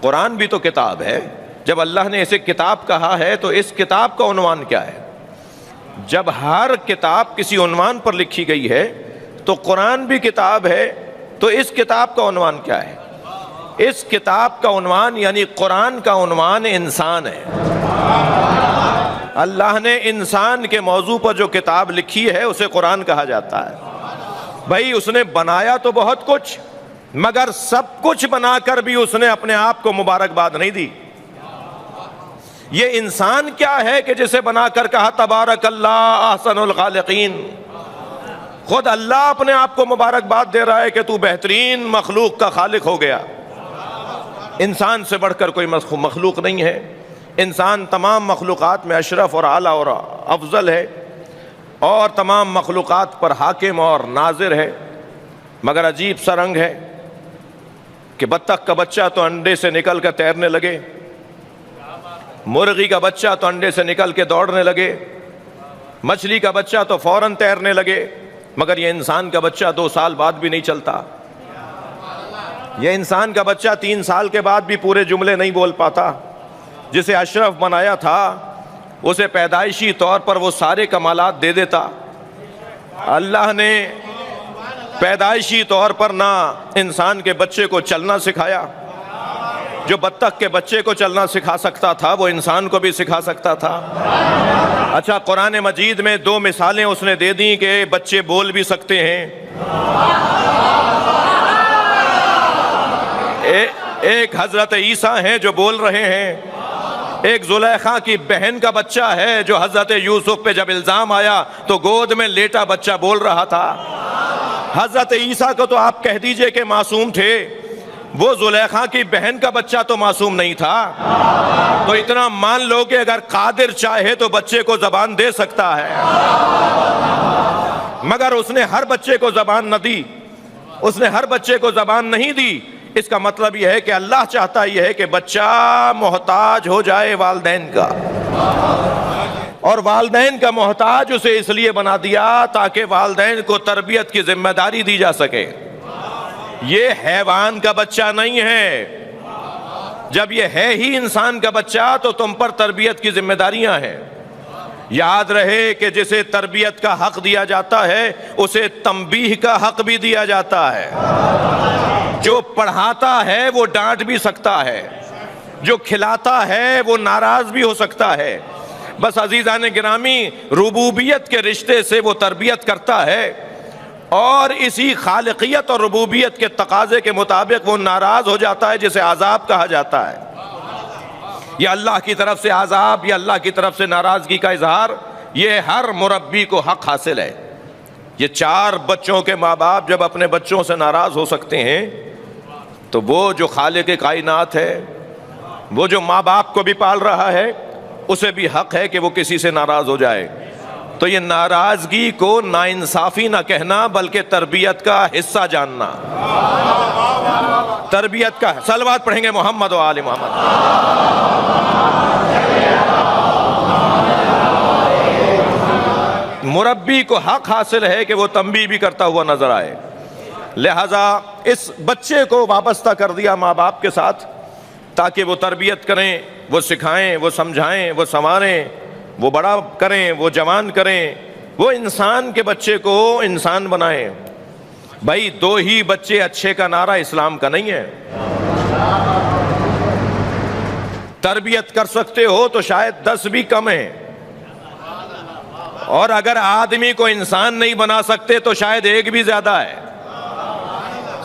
قرآن بھی تو کتاب ہے. جب اللہ نے اسے کتاب کہا ہے تو اس کتاب کا عنوان کیا ہے؟ جب ہر کتاب کسی عنوان پر لکھی گئی ہے تو قرآن بھی کتاب ہے، تو اس کتاب کا عنوان کیا ہے؟ اس کتاب کا عنوان یعنی قرآن کا عنوان انسان ہے. اللہ نے انسان کے موضوع پر جو کتاب لکھی ہے اسے قرآن کہا جاتا ہے. بھائی اس نے بنایا تو بہت کچھ، مگر سب کچھ بنا کر بھی اس نے اپنے آپ کو مبارکباد نہیں دی. یہ انسان کیا ہے کہ جسے بنا کر کہا تبارک اللہ احسن الخالقین. خود اللہ اپنے آپ کو مبارکباد دے رہا ہے کہ تو بہترین مخلوق کا خالق ہو گیا. انسان سے بڑھ کر کوئی مخلوق نہیں ہے. انسان تمام مخلوقات میں اشرف اور اعلیٰ اور افضل ہے، اور تمام مخلوقات پر حاکم اور ناظر ہے. مگر عجیب سا رنگ ہے کہ بطخ کا بچہ تو انڈے سے نکل کر تیرنے لگے، مرغی کا بچہ تو انڈے سے نکل کے دوڑنے لگے، مچھلی کا بچہ تو فوراً تیرنے لگے، مگر یہ انسان کا بچہ 2 سال بعد بھی نہیں چلتا. یہ انسان کا بچہ 3 سال کے بعد بھی پورے جملے نہیں بول پاتا. جسے اشرف بنایا تھا اسے پیدائشی طور پر وہ سارے کمالات دے دیتا. اللہ نے پیدائشی طور پر نہ انسان کے بچے کو چلنا سکھایا، جو بطخ کے بچے کو چلنا سکھا سکتا تھا وہ انسان کو بھی سکھا سکتا تھا. اچھا قرآن مجید میں 2 مثالیں اس نے دے دیں کہ بچے بول بھی سکتے ہیں. ایک حضرت عیسیٰ ہیں جو بول رہے ہیں، ایک زلیخا کی بہن کا بچہ ہے جو حضرت یوسف پہ جب الزام آیا تو گود میں لیٹا بچہ بول رہا تھا. حضرت عیسیٰ کو تو آپ کہہ دیجئے کہ معصوم تھے، وہ زلیخا کی بہن کا بچہ تو معصوم نہیں تھا. تو اتنا مان لو کہ اگر قادر چاہے تو بچے کو زبان دے سکتا ہے، مگر اس نے ہر بچے کو زبان نہ دی، اس نے ہر بچے کو زبان نہیں دی. اس کا مطلب یہ ہے کہ اللہ چاہتا یہ ہے کہ بچہ محتاج ہو جائے والدین کا، اور والدین کا محتاج اسے اس لیے بنا دیا تاکہ والدین کو تربیت کی ذمہ داری دی جا سکے. یہ حیوان کا بچہ نہیں ہے. جب یہ ہے ہی انسان کا بچہ تو تم پر تربیت کی ذمہ داریاں ہیں. یاد رہے کہ جسے تربیت کا حق دیا جاتا ہے اسے تنبیہ کا حق بھی دیا جاتا ہے. جو پڑھاتا ہے وہ ڈانٹ بھی سکتا ہے، جو کھلاتا ہے وہ ناراض بھی ہو سکتا ہے. بس عزیزان گرامی، ربوبیت کے رشتے سے وہ تربیت کرتا ہے، اور اسی خالقیت اور ربوبیت کے تقاضے کے مطابق وہ ناراض ہو جاتا ہے جسے عذاب کہا جاتا ہے. یہ اللہ کی طرف سے عذاب یا اللہ کی طرف سے ناراضگی کا اظہار، یہ ہر مربی کو حق حاصل ہے. یہ 4 بچوں کے ماں باپ جب اپنے بچوں سے ناراض ہو سکتے ہیں تو وہ جو خالق کائنات ہے، وہ جو ماں باپ کو بھی پال رہا ہے، اسے بھی حق ہے کہ وہ کسی سے ناراض ہو جائے. تو یہ ناراضگی کو ناانصافی نہ کہنا بلکہ تربیت کا حصہ جاننا. تربیت کا صلوات پڑھیں گے محمد و آل محمد. مربی کو حق حاصل ہے کہ وہ تنبیہ بھی کرتا ہوا نظر آئے. لہذا اس بچے کو وابستہ کر دیا ماں باپ کے ساتھ تاکہ وہ تربیت کریں، وہ سکھائیں، وہ سمجھائیں، وہ سنواریں، وہ بڑا کریں، وہ جوان کریں، وہ انسان کے بچے کو انسان بنائیں. بھائی 2 ہی بچے اچھے کا نعرہ اسلام کا نہیں ہے. تربیت کر سکتے ہو تو شاید 10 بھی کم ہیں، اور اگر آدمی کو انسان نہیں بنا سکتے تو شاید 1 بھی زیادہ ہے.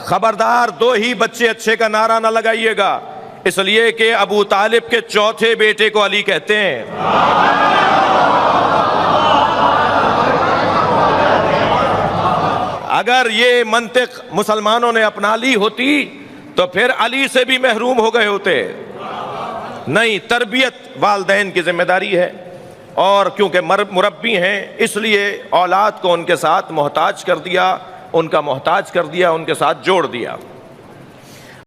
خبردار 2 ہی بچے اچھے کا نعرہ نہ لگائیے گا، اس لیے کہ ابو طالب کے 4تھے بیٹے کو علی کہتے ہیں. اگر یہ منطق مسلمانوں نے اپنا لی ہوتی تو پھر علی سے بھی محروم ہو گئے ہوتے. نہیں، تربیت والدین کی ذمہ داری ہے، اور کیونکہ مربی ہیں اس لیے اولاد کو ان کے ساتھ محتاج کر دیا، ان کا محتاج کر دیا، ان کے ساتھ جوڑ دیا.